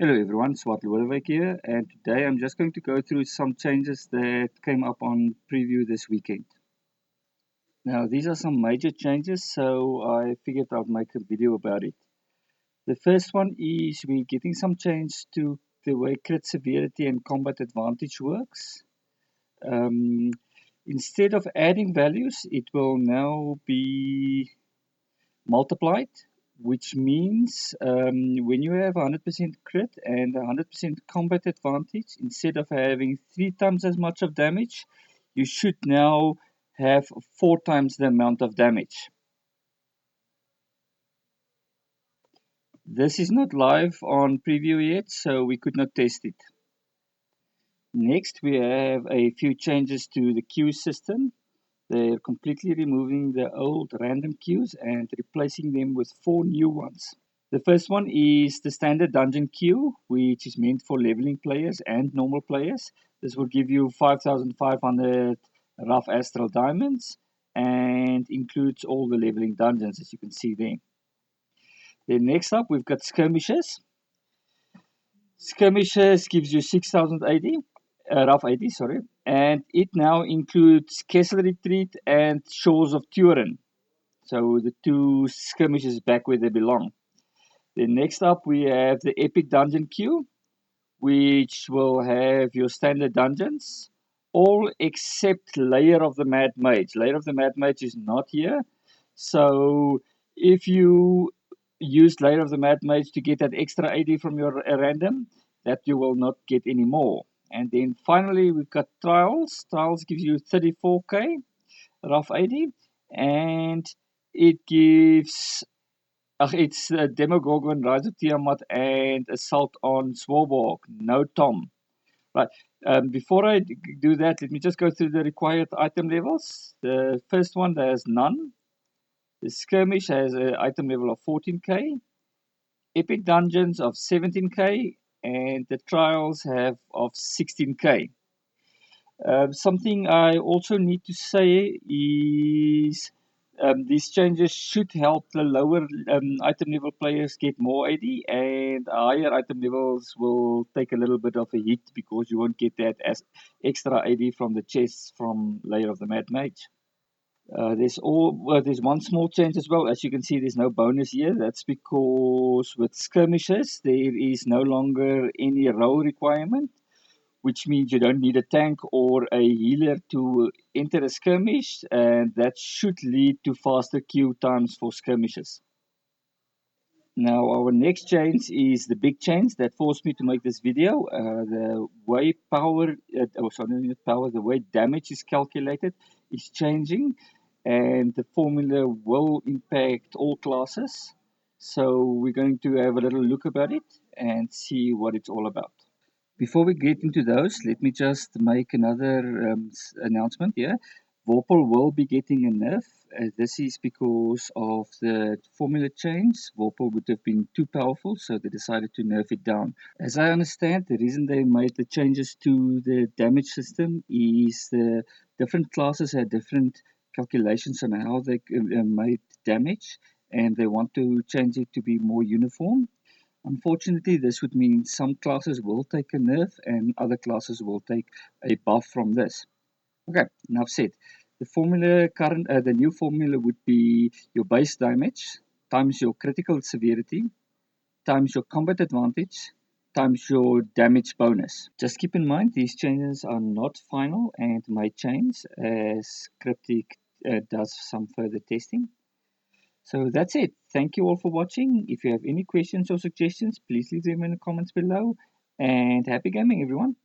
Hello everyone, Swart Lodewijk here, and today I'm just going to go through some changes that came up on preview this weekend. Now these are some major changes, so I figured I'd make a video about it. The first one is we're getting some change to the way crit severity and combat advantage works. Um, Instead of adding values, it will now be multiplied, which means when you have 100% crit and 100% combat advantage, instead of having 3 times as much of damage, you should now have 4 times the amount of damage. This is not live on preview yet, so we could not test it. Next, we have a few changes to the queue system. They're completely removing the old random queues and replacing them with 4 new ones. The first one is the standard dungeon queue, which is meant for leveling players and normal players. This will give you 5,500 rough astral diamonds and includes all the leveling dungeons, as you can see there. Then next up, we've got skirmishes. Skirmishes gives you 6,080, rough 80, sorry, and it now includes Castle Retreat and Shores of Turin. So the two skirmishes back where they belong. Then next up we have the Epic Dungeon Queue, which will have your standard dungeons, all except Lair of the Mad Mage. Lair of the Mad Mage is not here, so if you use Lair of the Mad Mage to get that extra 80 from your random, that you will not get anymore. And then finally we've got Trials. Trials gives you 34k, rough 80, and it gives it's Demogorgon, Rise of Tiamat, and Assault on Swarborg. No Tom. Right. Before I do that, let me just go through the required item levels. The first one, there's none. The Skirmish has an item level of 14k. Epic Dungeons of 17k. And the Trials have of 16k. Something I also need to say is these changes should help the lower item level players get more AD, and higher item levels will take a little bit of a hit because you won't get that as extra AD from the chests from Lair of the Mad Mage. There's one small change as well. As you can see, there's no bonus here. That's because with skirmishes, there is no longer any row requirement, which means you don't need a tank or a healer to enter a skirmish, and that should lead to faster queue times for skirmishes. Now, our next change is the big change that forced me to make this video. The way the way damage is calculated is changing, and the formula will impact all classes. So we're going to have a little look about it and see what it's all about. Before we get into those, let me just make another announcement here. Vorpal will be getting a nerf. This is because of the formula change. Vorpal would have been too powerful, so they decided to nerf it down. As I understand, the reason they made the changes to the damage system is the different classes had different calculations on how they made damage, and they want to change it to be more uniform. Unfortunately, this would mean some classes will take a nerf and other classes will take a buff from this. Okay, enough said. The new formula would be your base damage times your critical severity times your combat advantage times your damage bonus. Just keep in mind these changes are not final and may change as Cryptic does some further testing. So that's it. Thank you all for watching. If you have any questions or suggestions, please leave them in the comments below. And happy gaming, everyone.